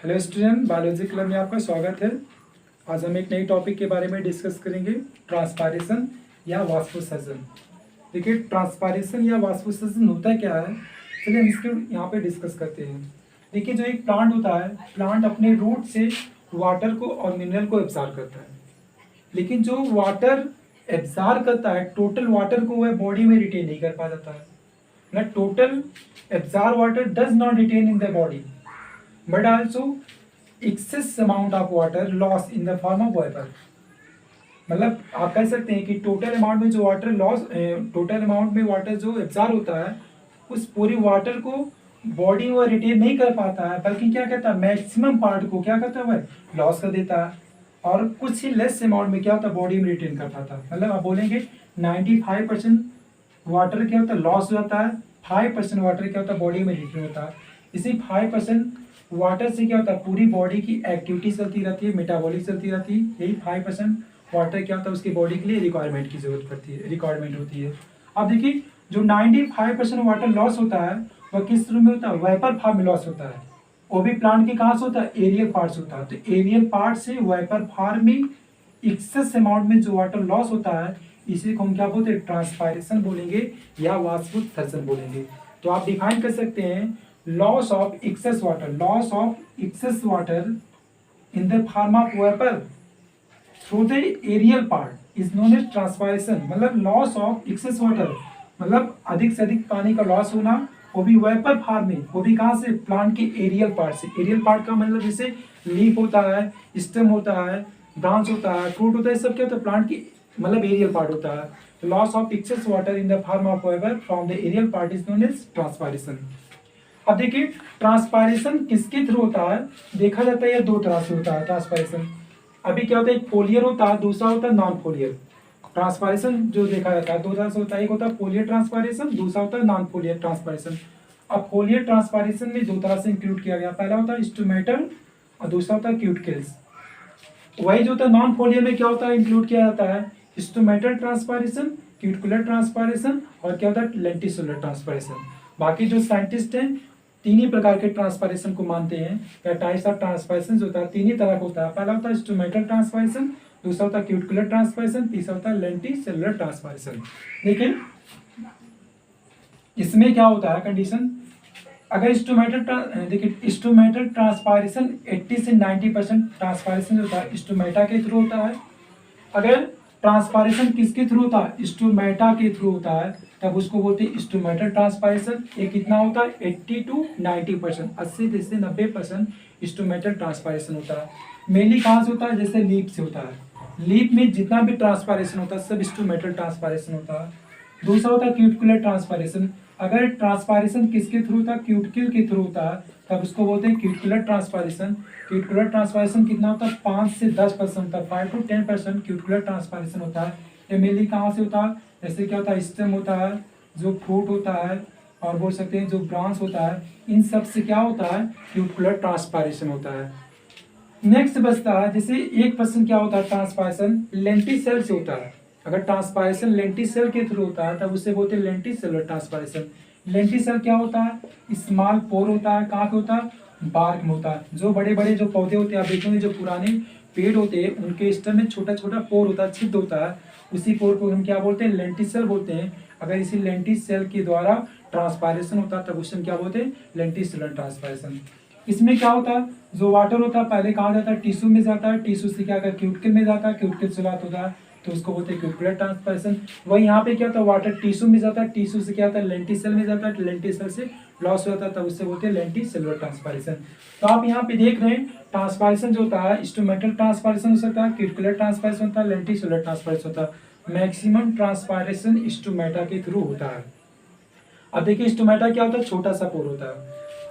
Hello student, biology club में आपका स्वागत है। आज हम एक नई टॉपिक के बारे में डिस्कस करेंगे, ट्रांसपायरेशन या वाष्पोत्सर्जन। देखिए, ट्रांसपायरेशन या वाष्पोत्सर्जन होता क्या है, चलिए हम इसके यहाँ पे डिस्कस करते हैं। देखिए, जो एक प्लांट होता है, प्लांट अपने रूट से वाटर को और मिनरल को एब्जॉर्ब करता है, लेकिन जो वाटर एब्जॉर्ब करता है, टोटल वाटर को वह बॉडी में रिटेन नहीं कर पाता है। मतलब total absorb water does not retain in the body, but also excess amount of water loss in the form of vapor। मतलब आप कह सकते हैं कि टोटल अमाउंट में जो वाटर लॉस, टोटल अमाउंट में वाटर जो एब्जॉर्ब होता है, उस पूरी वाटर को बॉडी में रिटेन नहीं कर पाता है, बल्कि क्या कहता है, मैक्सिमम पार्ट को क्या करता है, वह लॉस कर देता है। और कुछ ही लेस अमाउंट में क्या होता है, बॉडी में रिटेन कर पाता है। मतलब आप बोलेंगे 95% वाटर क्या होता है, लॉस हो जाता है, 5% वाटर क्या होता है, बॉडी में रिटेन होता है। इसी 5% वाटर से क्या होता है, पूरी बॉडी की एक्टिविटी चलती रहती है, मेटाबॉलिक चलती रहती है। यही 5% वाटर क्या होता है, उसकी बॉडी के लिए रिक्वायरमेंट की जरूरत पड़ती है, रिक्वायरमेंट होती है। अब देखिए, जो 95% वाटर लॉस होता है वह किस रूप में होता है, वेपर फॉर्म में लॉस होता है। वो भी प्लांट के कहाँ से होता है, एरियल पार्ट से होता है। तो एरियल पार्ट से वेपर फॉर्म में एक्सेस अमाउंट में जो वाटर लॉस होता है, इसी को हम क्या बोलते हैं, ट्रांसपायरेशन बोलेंगे या वाष्पोत्सर्जन बोलेंगे। तो आप डिफाइन कर सकते हैं, loss of excess water in the form of vapor through the aerial part is known as transpiration। मतलब loss of excess water मतलब अधिक से अधिक पानी का लॉस होना, वो भी वेपर फॉर्म में, वो भी कहाँ से, प्लांट के एरियल पार्ट से। एरियल पार्ट का मतलब जैसे लीफ होता है, स्टेम होता है, ब्रांच होता है, फ्रूट होता है, सब क्या होता है, प्लांट की मतलब एरियल पार्ट होता है। Loss of excess water in the form of vapour from the aerial part is known as transpiration. अब देखिए, ट्रांसपायरेशन किसके थ्रू होता है, देखा जाता है, ये दो तरह से होता है ट्रांसपायरेशन। अभी क्या होता है, एक फोलियर होता है, दूसरा होता है नॉन फोलियर। ट्रांसपायरेशन जो देखा जाता है दो तरह से होता है, एक होता है फोलियर ट्रांसपायरेशन, दूसरा होता है नॉन फोलियर ट्रांसपायरेशन। अब फोलियर ट्रांसपायरेशन में दो तरह से इंक्लूड किया गया, पहला होता है स्टोमेटल और दूसरा होता है क्यूटिकल्स। वही जो होता है नॉन फोलियर में क्या होता है, इंक्लूड किया जाता है स्टोमेटल ट्रांसपायरेशन, क्यूटिकुलर ट्रांसपायरेशन और क्या होता है, लेंटिसुलर ट्रांसपायरेशन। बाकी जो साइंटिस्ट हैं तीन ही प्रकार के ट्रांसपायरेशन को मानते हैं, या टाइप्स ऑफ ट्रांसपायरेशन जो होता है तीन ही तरह का होता है। पहला होता है स्टोमेटल ट्रांसपायरेशन, दूसरा होता है क्यूटिकुलर ट्रांसपायरेशन, तीसरा होता है लेंटिसेलुलर ट्रांसपायरेशन। लेकिन इसमें क्या होता है कंडीशन, अगर देखिए स्टोमेटल ट्रांसपायरेशन 80 से 90% ट्रांसपायरेशन जो होता है स्टोमेटा के थ्रू होता है। अगर ट्रांसपायरेशन किसके थ्रू होता है, स्टोमेटा के थ्रू होता है, तब उसको बोलते हैं स्टोमेटल ट्रांसपायरेशन। ये कितना होता है, 80 to 90%, 80 से 90% स्टोमेटल ट्रांसपायरेशन होता है। मेनली कहाँ से होता है, जैसे लीफ से होता है। लीफ में जितना भी ट्रांसपायरेशन होता है सब स्टोमेटल ट्रांसपायरेशन होता है। दूसरा होता है क्यूटिकुलर ट्रांसपायरेशन। अगर ट्रांसपायरेशन किसके थ्रू होता है, क्यूटिकल के थ्रू होता है, तब उसको बोलते हैं क्यूटिकुलर ट्रांसपायरेशन। क्यूटिकुलर ट्रांसपायरेशन कितना होता है, 5 से 10% होता है, 5 to 10% क्यूटिकुलर ट्रांसपायरेशन होता है। ये मेनली कहाँ से होता है, जैसे क्या होता है, स्टेम होता है, जो फ्रूट होता है, और बोल सकते हैं जो ब्रांच होता है, इन सब से क्या होता है, क्यूटिकुलर ट्रांसपायरेशन होता है। नेक्स्ट बचता है, जैसे 1% क्या होता है ट्रांसपायरेशन लेंटिसेल से होता है। अगर ट्रांसपायरेशन लेंटिसेल के थ्रू होता है तब उसे बोलते हैं लेंटिसेलुलर ट्रांसपायरेशन। लेंटिसेल क्या होता है, स्मॉल पोर होता है, कहाँ पे होता है, बार्क में होता है। जो बड़े बड़े जो पौधे होते हैं, आप देखेंगे जो पुराने पेड़ होते हैं उनके स्टेम में छोटा छोटा पोर होता है, छिद्र होता है, उसी पोर को हम क्या बोलते हैं, लेंटिसेल बोलते हैं। अगर इसी लेंटिसेल के द्वारा ट्रांसपायरेशन होता है तब उसे हम क्या बोलते हैं, लेंटिसेलुलर ट्रांसपायरेशन। इसमें क्या होता है, जो वाटर होता है पहले कहाँ जाता है, टिश्यू में जाता है, टिश्यू से क्या कर क्यूटिकल में जाता है, क्यूटिकल से लॉस होता है, तो उसको बोलते हैं क्यूटिकुलर ट्रांसपायरेशन। वही यहाँ पे क्या होता है, वाटर टिश्यू में जाता है, टिश्यू से क्या होता है, लेंटिसेल में जाता है, लेंटिसेल से लॉस हो जाता है, तब उससे बोलते हैं लेंटिसेलुलर ट्रांसपायरेशन। तो आप यहाँ पे देख रहे हैं ट्रांसपायरेशन जो होता है स्टोमेटल ट्रांसपायरेशन हो सकता है, क्यूटिकुलर ट्रांसपायरेशन होता है, लेंटिसेलुलर ट्रांसपायरेशन होता है। मैक्सिमम ट्रांसपायरेशन स्टोमेटा के थ्रू होता है। अब देखिए स्टोमेटा क्या होता है, छोटा सा पोर होता है।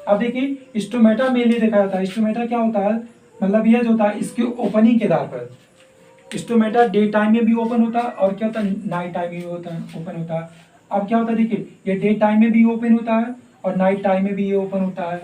अब देखिए स्टोमेटा मेनली देखा जाता है, स्टोमेटा क्या होता है, मतलब यह जो होता है इसके ओपनिंग के आधार पर स्टोमेटा डे टाइम में भी ओपन होता है और क्या होता है, नाइट टाइम में भी ओपन होता है। अब क्या होता है, देखिए ये डे टाइम में भी ओपन होता है और नाइट टाइम में भी ये ओपन होता है।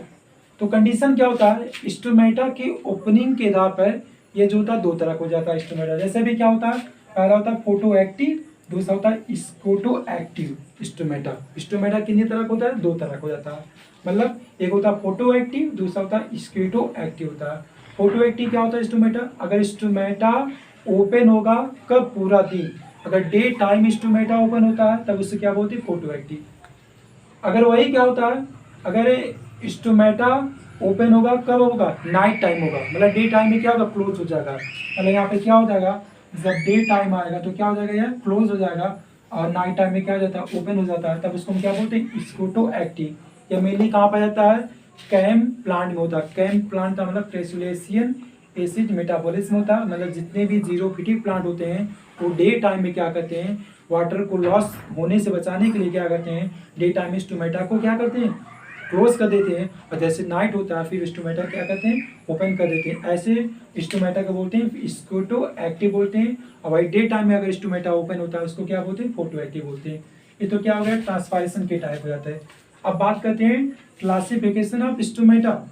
तो कंडीशन क्या होता है, स्टोमेटा के ओपनिंग के आधार पर ये जो होता है दो तरह का हो जाता है स्टोमेटा। जैसे भी क्या होता है, पहला होता है फोटो एक्टिव, दूसरा होता है स्कोटो एक्टिव स्टोमेटा। स्टोमेटा कितनी तरह का होता है, दो तरह का हो जाता है। मतलब एक होता है फोटो एक्टिव, दूसरा होता है स्कीटो एक्टिव होता है। फोटो एक्टिव क्या होता है स्टोमेटा, अगर स्टोमेटा ओपन होगा कब, पूरा दिन, अगर डे टाइम स्टोमेटा ओपन होता है तब उससे क्या बोलते हैं फोटो एक्टिव। अगर वही क्या होता है, अगर स्टोमेटा ओपन होगा कब होगा, नाइट टाइम होगा, मतलब डे टाइम में क्या होगा, क्लोज हो जाएगा, मतलब यहाँ पे क्या हो जाएगा, जब डे टाइम आएगा तो क्या हो जाएगा, यह क्लोज हो जाएगा, और नाइट टाइम में क्या हो जाता है, ओपन हो जाता है, तब उसको हम क्या बोलते हैं, स्कोटो एक्टिव। यह मेनली कहाँ पाया जाता है, कैम प्लांट में होता है। कैम प्लांट का मतलब क्रेसुलेशियन एसिड मेटाबॉलिज्म होता है, मतलब जितने भी जीरोफिटिक प्लांट होते हैं वो डे टाइम में क्या करते हैं, वाटर को लॉस होने से बचाने के लिए क्या करते हैं, डे टाइम में स्टोमेटा को क्या करते हैं, क्लोज कर देते हैं, और जैसे नाइट होता है फिर स्टोमेटा क्या करते हैं, ओपन कर देते हैं। ऐसे स्टोमेटा को बोलते हैं स्कोटो एक्टिव बोलते हैं। और भाई डे टाइम में अगर स्टोमेटा ओपन होता है उसको क्या बोलते हैं, फोटो एक्टिव बोलते हैं। ये तो क्या हो गया, ट्रांसपायरेशन के टाइप हो जाता है। अब बात करते हैं क्लासिफिकेशन ऑफ स्टोमेटा।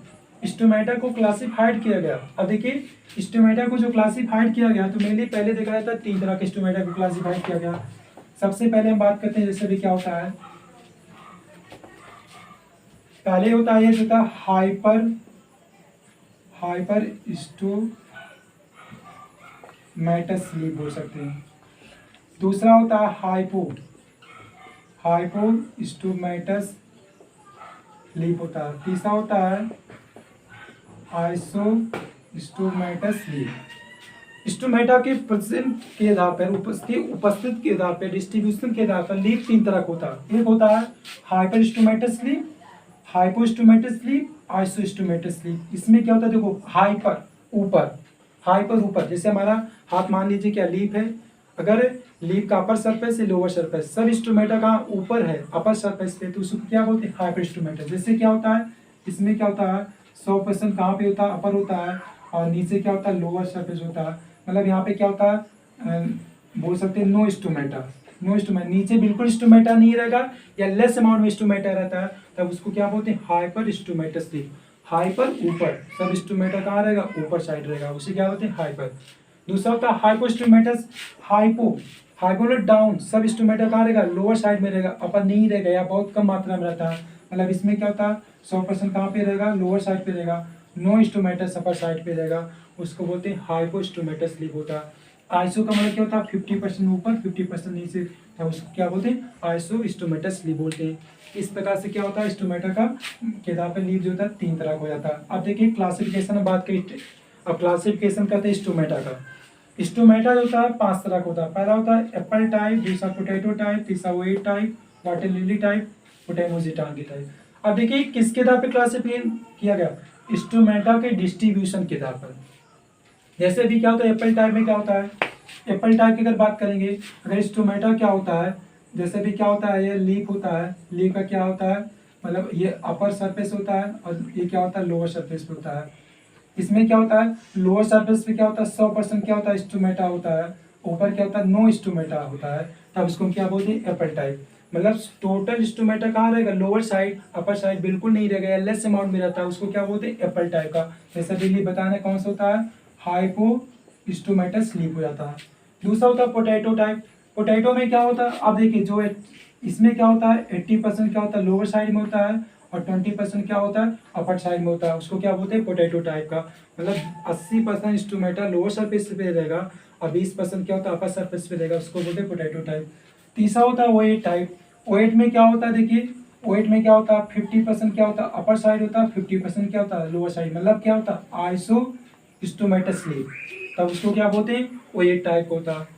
स्टोमेटा को क्लासिफाइड किया गया। अब देखिए स्टोमेटा को जो क्लासिफाइड किया गया तो मेनली पहले देखा जाता है 3 तरह के स्टोमेटा को क्लासिफाइड किया गया। सबसे पहले हम बात करते हैं जैसे भी क्या होता है, पहले होता है ये जो था हाइपर स्टोमेटस स्लीप बोल सकते हैं। दूसरा होता है हाइपो स्टोमेटस स्लीप होता है। तीसरा होता है आइसो स्टोमेटस स्लीप। स्टोमेटा के प्रेजेंट के आधार पर, उपस्थित के आधार पर, डिस्ट्रीब्यूशन के आधार पर लीप 3 तरह का होता है। एक होता है हाइपर स्टोमेटस स्लीप, हाइपोस्टोमेटस स्लीप, आइसोस्टोमेटस स्लीप। इसमें क्या होता है, देखो हाइपर ऊपर, हाइपर ऊपर, जैसे हमारा हाथ मान लीजिए क्या लीप है, अगर लीप का अपर सरफेस है लोअर सरफेस, सब स्टोमेटा का ऊपर है अपर सरफेस पे, तो उसको क्या बोलते हैं, हाइपर स्टोमेटस। जैसे क्या होता है, इसमें क्या होता है 100% कहाँ पे होता है, अपर होता है, और नीचे क्या होता है, लोअर सरफेस होता है। मतलब यहाँ पे क्या होता है, बोल सकते हैं नो स्टोमेटा। नीचे बिल्कुल स्टोमेटा नहीं रहेगा या लेस अमाउंट में स्टोमेटा रहता है, तब उसको क्या बोलते हैं, हाइपर स्टोमेटस स्लीप। हाइपर ऊपर, सब स्टोमेटा कहाँ रहेगा, ऊपर साइड रहेगा, उसे क्या बोलते हैं, हाइपर। दूसरा होता है हाइपोस्टोमेटस, हाइपो डाउन, सब स्टोमेटा कहाँ रहेगा, लोअर साइड में रहेगा, अपर नहीं रहेगा या बहुत कम मात्रा में रहता है। मतलब इसमें क्या होता है 100% कहाँ पे रहेगा, लोअर साइड पे रहेगा, नो स्टोमेटस अपर साइड पे रहेगा, उसको बोलते हैं हाइपोस्टोमेटस स्लीप होता है। आइसो का मतलब क्या होता है 50% ऊपर 50% नीचे, तब उसको क्या बोलते हैं, आइसो स्टोमेटस स्लीप बोलते हैं। इस प्रकार से क्या होता है, स्टोमेटा का के आधार पर लीप जो होता है 3 तरह का हो जाता है। अब देखिए क्लासिफिकेशन में बात करें, अब क्लासिफिकेशन करते हैं स्टोमेटा का। स्टोमेटा जो होता है 5 तरह का होता है। पहला होता है एप्पल टाइप, दूसरा पोटैटो टाइप, तीसरा oat type, water lily type, potamogeton की टाइप। अब देखिए किसके आधार पर क्लासिफिकेशन किया गया, स्टोमेटा के डिस्ट्रीब्यूशन के आधार पर। जैसे भी क्या होता है एप्पल टाइप में क्या होता है, एप्पल टाइप की अगर बात करेंगे, अगर स्टोमेटा क्या होता है, जैसे भी क्या होता है, ये लीफ होता है, लीफ का क्या होता है, मतलब ये अपर सरफेस होता है और ये क्या होता है, लोअर सरफेस पे होता है। इसमें क्या होता है, लोअर सरफेस पे क्या होता है 100% क्या होता है, स्टोमेटा होता है, ऊपर क्या होता है, नो स्टोमेटा होता है, तब इसको हम क्या बोलते हैं, एप्पल टाइप। मतलब टोटल स्टोमेटा कहाँ रहेगा, लोअर साइड, अपर साइड बिल्कुल नहीं रहेगा या लेस अमाउंट में रहता है, उसको क्या बोलते हैं, एप्पल टाइप का। जैसा बिल्ली बताना कौन सा होता है, हाइपो स्टोमेटस स्लीप हो जाता है। दूसरा होता है पोटैटो टाइप। पोटैटो में क्या होता है, अब देखिए जो इसमें क्या होता है 80% क्या होता है, लोअर साइड में होता है, और 20% क्या होता है, अपर साइड में होता है, उसको क्या बोलते हैं, पोटैटो टाइप का। मतलब 80% स्टोमेटा लोअर सरफेस पे रहेगा और 20% क्या होता है, अपर सरफेस पे रहेगा, उसको बोलते हैं पोटैटो टाइप। तीसरा होता है ओएट टाइप। ओएट में क्या होता है, देखिए ओएट में क्या होता है 50% क्या होता है, अपर साइड होता है, 50% क्या होता है, लोअर साइड, मतलब क्या होता है, आइसो स्टोमेटस स्लीप, तब उसको क्या बोलते हैं, ओएट टाइप होता है।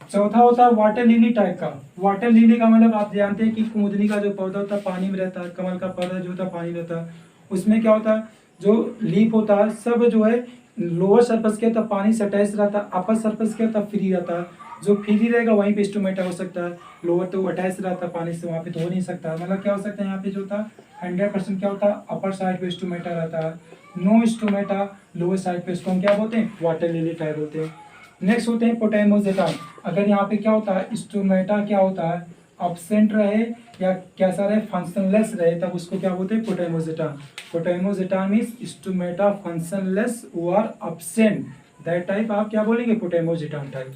चौथा होता है वाटर लिली टाइप का। वाटर लिली का मतलब आप जानते हैं कि कुमुदनी का जो पौधा होता है पानी में रहता है, कमल का पौधा जो होता है पानी में रहता है, उसमें क्या होता है, जो लीफ होता है सब जो है लोअर सरफेस क्या होता है, पानी से अटैच रहता है, अपर सरफेस क्या होता है, फ्री रहता है। जो फ्री रहेगा वहीं पे स्टोमेटा हो सकता है, लोअर तो अटैच रहता है पानी से, वहाँ पे तो हो नहीं सकता। मतलब क्या हो सकता है, यहाँ पे जो होता है 100% क्या होता है, अपर साइड पे स्टोमेटा रहता है, नो स्टोमेटा लोअर साइड पे, इसको हम क्या बोलते हैं, वाटर लिली टाइप बोलते हैं। नेक्स्ट होते हैं पोटेमोजेटान। अगर यहाँ पे क्या होता है, स्टोमेटा क्या होता है, अब्सेंट रहे या कैसा रहे, फंक्शनलेस रहे, तब उसको क्या बोलते हैं, पोटेमोजेटान। पोटेमोजेटान मीन्स स्टोमेटा फंक्शनलेस और अब्सेंट, दैट टाइप आप क्या बोलेंगे, पोटेमोजेटान टाइप।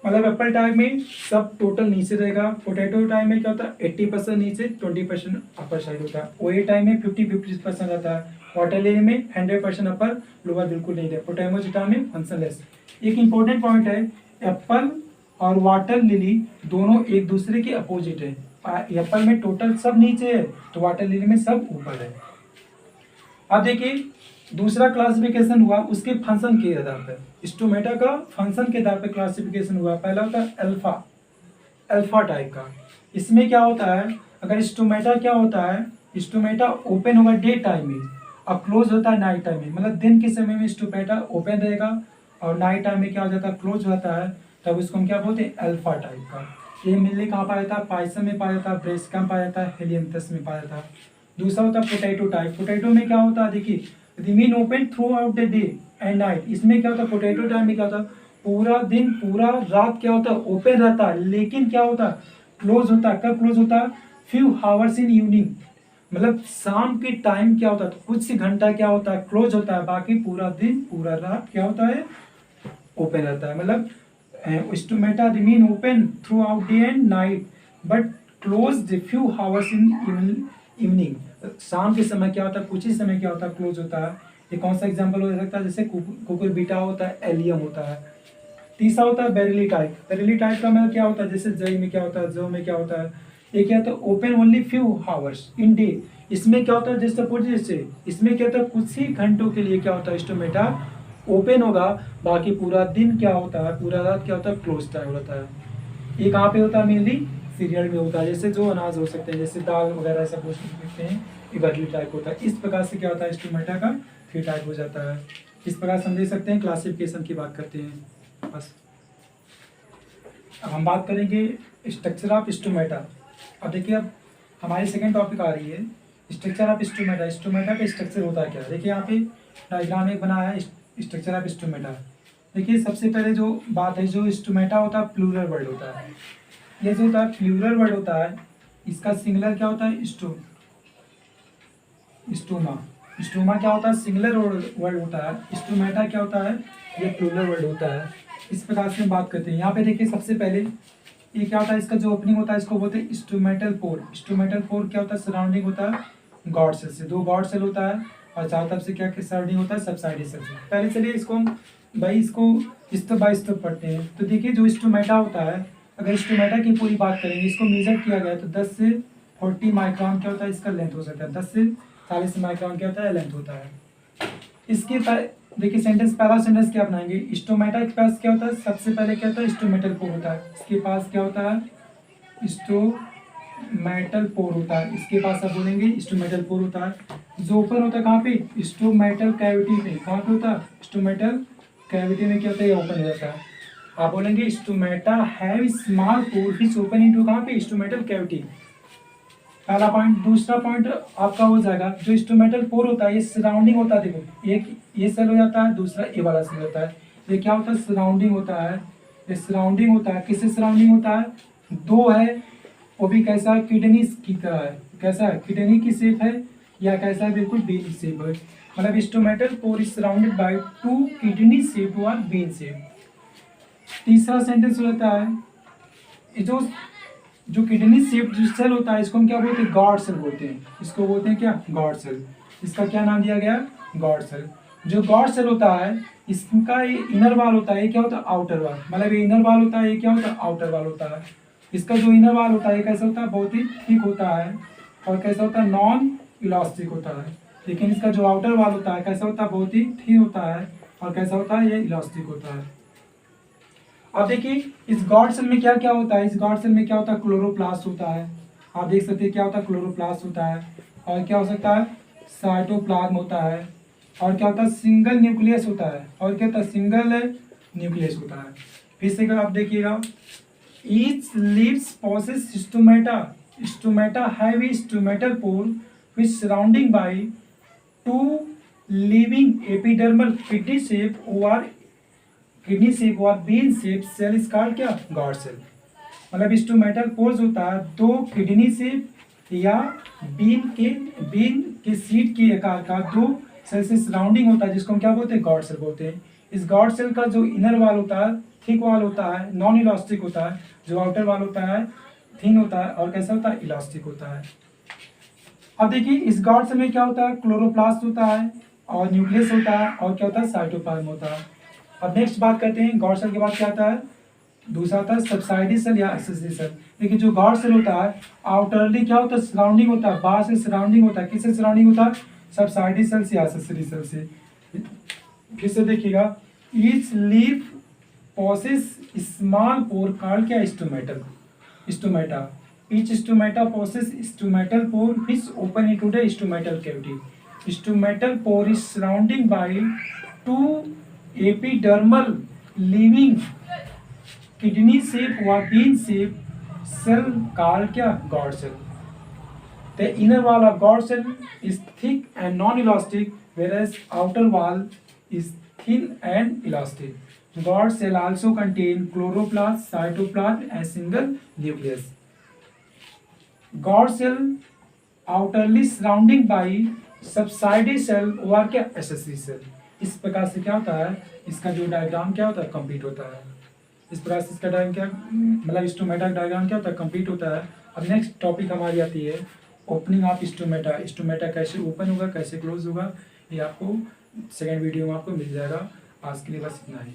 मतलब एप्पल टाइप में सब टोटल नीचे रहेगा, पोटैटो टाइप में क्या होता है 80% नीचे 20% अपर साइड होता है, ओए टाइप में 50% रहता है, वाटर लिली में 100% अपर लोअर बिल्कुल नहीं है, पोटेमोजिटा में फंक्शनलेस। एक इंपॉर्टेंट पॉइंट है, एप्पल और वाटर लिली दोनों एक दूसरे के अपोजिट है। एप्पल में टोटल सब नीचे है तो वाटर लिली में सब ऊपर है। अब देखिए दूसरा क्लासिफिकेशन हुआ उसके फंक्शन के आधार पर, स्टोमेटा का फंक्शन के आधार पर क्लासिफिकेशन हुआ। पहला होता है अल्फा, अल्फा टाइप का। इसमें क्या होता है, अगर स्टोमेटा क्या होता है, स्टोमेटा ओपन होगा डे टाइम में और क्लोज होता है नाइट टाइम में, मतलब दिन के समय में स्टोमेटा ओपन रहेगा और नाइट टाइम में क्या हो जाता है क्लोज होता है, तब उसको हम क्या बोलते हैं अल्फा टाइप का। ये मिलने कहाँ पाया जाता है, पाइसम में पाया जाता है, ब्रेसिकम पाया जाता है, हेलियंथस में पाया जाता है। दूसरा होता है पोटैटो टाइप। पोटैटो में क्या होता है, देखिए remain open through out the day and night. इसमें क्या होता है, पोटैटो टाइप में क्या होता है, पूरा दिन पूरा रात क्या होता है ओपन रहता है, लेकिन क्या होता है क्लोज होता है। कब क्लोज होता है, फ्यू हावर्स इन इवनिंग, मतलब शाम के टाइम क्या होता है, तो कुछ घंटा क्या होता है क्लोज होता है, बाकी पूरा दिन पूरा रात क्या होता है ओपन रहता है। मतलब stomata remain open through out day and night but close few hours in evening. शाम के समय क्या होता है कुछ ही समय क्या होता है क्लोज होता है। ये कौन सा एग्जांपल हो सकता है, जैसे कुकुरबिटा होता है, एलियम होता है। तीसरा होता है बेरिली टाइप। बेरिली टाइप का मतलब क्या होता है, जैसे जई में क्या होता है, जो में क्या होता है, ये क्या होता है open only few hours in day. इसमें क्या होता है, जैसे सपोज जैसे इसमें क्या होता है कुछ ही घंटों के लिए क्या होता है स्टोमेटा ओपन होगा, बाकी पूरा दिन क्या होता है पूरा रात क्या होता है क्लोज टाइम होता है। ये कहाँ पे होता है, मेनली सीरियल में होता है, जैसे जो अनाज हो सकते हैं जैसे दाल वगैरह ऐसा कुछ सकते हैं, ये बेरिली टाइप होता है। इस प्रकार से क्या होता है स्टोमेटा का 3 टाइप हो जाता है। इस प्रकार से हम देख सकते हैं क्लासिफिकेशन की बात करते हैं बस। अब हम बात करेंगे स्ट्रक्चर ऑफ स्टोमेटा। अब देखिए अब हमारी सेकंड टॉपिक आ रही है स्ट्रक्चर ऑफ स्टोमेटा। स्टोमेटा का स्ट्रक्चर होता है क्या, देखिए यहाँ पे डायग्राम एक बनाया है स्ट्रक्चर ऑफ स्टोमेटा। देखिए सबसे पहले जो बात है, जो स्टोमेटा होता है प्लूरल वर्ड होता है। ये जो होता है प्लूरल वर्ड होता है, इसका सिंगुलर क्या होता है स्टोमा। स्टोमा क्या होता है सिंगुलर वर्ड होता है, स्टोमेटा क्या होता है ये प्लूरल वर्ड होता है। इस प्रकार से हम बात करते हैं। यहाँ पे देखिए सबसे पहले ये क्या होता है, इसका जो ओपनिंग होता है इसको बोलते हैं स्टोमेटल पोर। स्टोमेटल पोर क्या होता है, सराउंडिंग होता है गॉड सेल से, 2 गॉड सेल होता है और चारों तरफ से क्या सराउंडिंग होता है सबसाइडेड सेल से। पहले चलिए इसको हम इसको स्टेप बाय स्टेप पढ़ते हैं। तो देखिए जो स्टोमेटा होता है, अगर स्टोमेटा की पूरी बात करेंगे, इसको मेजर किया गया तो 10 से 40 माइक्रोन क्या होता है इसका लेंथ हो सकता है, 10 से 40 माइक्रोन क्या होता है लेंथ होता है। इसके देखिए सेंटेंस, पहला सेंटेंस क्या बनाएंगे, स्टोमेटा के पास क्या होता है, सबसे पहले क्या होता है स्टोमेटल पोर होता है, इसके पास क्या होता है स्टोमेटल पोर होता है, इसके पास आप बोलेंगे स्टोमेटल पोर होता है। जो ओपन होता है कहाँ पे, स्टोमेटल कैविटी में, कहाँ पे होता है स्टोमेटल कैविटी में क्या होता है ओपन हो जाता है। आप बोलेंगे stomata have small pore which open into कहाँ पे स्टोमेटल कैविटी, पहला पॉइंट। दूसरा पॉइंट आपका हो जाएगा जो स्टोमेटल पोर होता है ये सराउंडिंग होता है, देखो एक ये सेल हो जाता है, दूसरा ए वाला सेल होता है, ये क्या होता है सराउंडिंग होता है। ये सराउंडिंग होता है, किससे सराउंडिंग होता है, 2 है, वो भी कैसा है किडनी की तरह है, कैसा है किडनी की शेप है या कैसा है बिल्कुल बीन शेप है, मतलब stomatal pore is surrounded by 2 kidney shape और बीन शेप। तीसरा सेंटेंस हो जाता है ये जो किडनी शेप जो सेल होता है इसको हम क्या बोलते हैं गॉड सेल बोलते हैं, इसको बोलते हैं क्या गॉड सेल। इसका क्या नाम दिया गया गॉड सेल। जो गॉड सेल होता है इसका ये इनर वाल होता है, ये क्या होता है आउटर वाल, मतलब ये इनर वाल होता है, ये क्या होता है आउटर वाल होता है। इसका जो इनर वाल होता है कैसा होता है बहुत ही थिक होता है और कैसा होता है नॉन इलास्टिक होता है, लेकिन इसका जो आउटर वाल होता है कैसा होता है बहुत ही थिन होता है और कैसा होता है ये इलास्टिक होता है। अब देखिए इस गॉड सेल में क्या क्या होता है, इस गॉड सेल में क्या होता है क्लोरोप्लास्ट होता है, आप देख सकते हैं क्या होता है क्लोरोप्लास्ट होता है, और क्या हो सकता है साइटोप्लाज्म होता है, और क्या होता है सिंगल न्यूक्लियस होता है, और क्या होता है सिंगल न्यूक्लियस होता है। फिर से अगर आप देखिएगा each leaves possess stomata, stomata have a stomatal pore which surrounding by 2 living epidermal kidney shape और किडनी शेप और bean shape cell is called क्या गॉड सेल। मतलब स्टोमेटल पोर्स होता है 2 किडनी शेप या बीन के सीड के आकार का 2 सेल से सराउंडिंग होता है जिसको हम क्या बोलते हैं गॉड सेल बोलते हैं। इस गॉड सेल का जो इनर वाल होता है थिक वाल होता है, नॉन इलास्टिक होता है, जो आउटर वाल होता है थिन होता है और कैसा होता है, इलास्टिक होता है। अब देखिए इस गॉड सेल में क्या होता है, क्लोरोप्लास्ट होता है और न्यूक्लियस होता है और क्या होता है, साइटोप्लाज्म होता है। अब नेक्स्ट बात करते हैं गॉड सेल के बाद क्या आता है, दूसरा आता है सब्साइडी सेल या एक्सेसरी सेल। देखिए जो गॉड सेल होता है आउटरली क्या होता है, सराउंडिंग होता है, बाहर से सराउंडिंग होता है, किससे सराउंडिंग होता है, सब्साइडी सेल से या एक्सेसरी सेल से। फिर से देखिएगा, each leaf possess small pore called क्या, stomatal, stomata. each stomata possess stomatal pore which open into the stomatal cavity. Stomatal pore is surrounding by two epidermal living kidney shape or bean shape cell called क्या, God cell. The inner wall of God cell is thick and non-elastic, whereas outer wall is thin and elastic. God cell also contain chloroplast, cytoplasm, and single nucleus. God cell outerly surrounding by subsidy cell or क्या, accessory cell। इस प्रकार से क्या होता है, इसका जो diagram क्या होता है, कंप्लीट होता है। इस प्रकार से इसका डायग्राम क्या, मतलब स्टोमेटा डायग्राम क्या होता है, कंप्लीट होता है। अब नेक्स्ट टॉपिक हमारी आती है ओपनिंग ऑफ स्टोमेटा। स्टोमेटा कैसे ओपन होगा, कैसे क्लोज होगा, ये आपको सेकेंड वीडियो में आपको मिल जाएगा। आज के लिए बस इतना ही।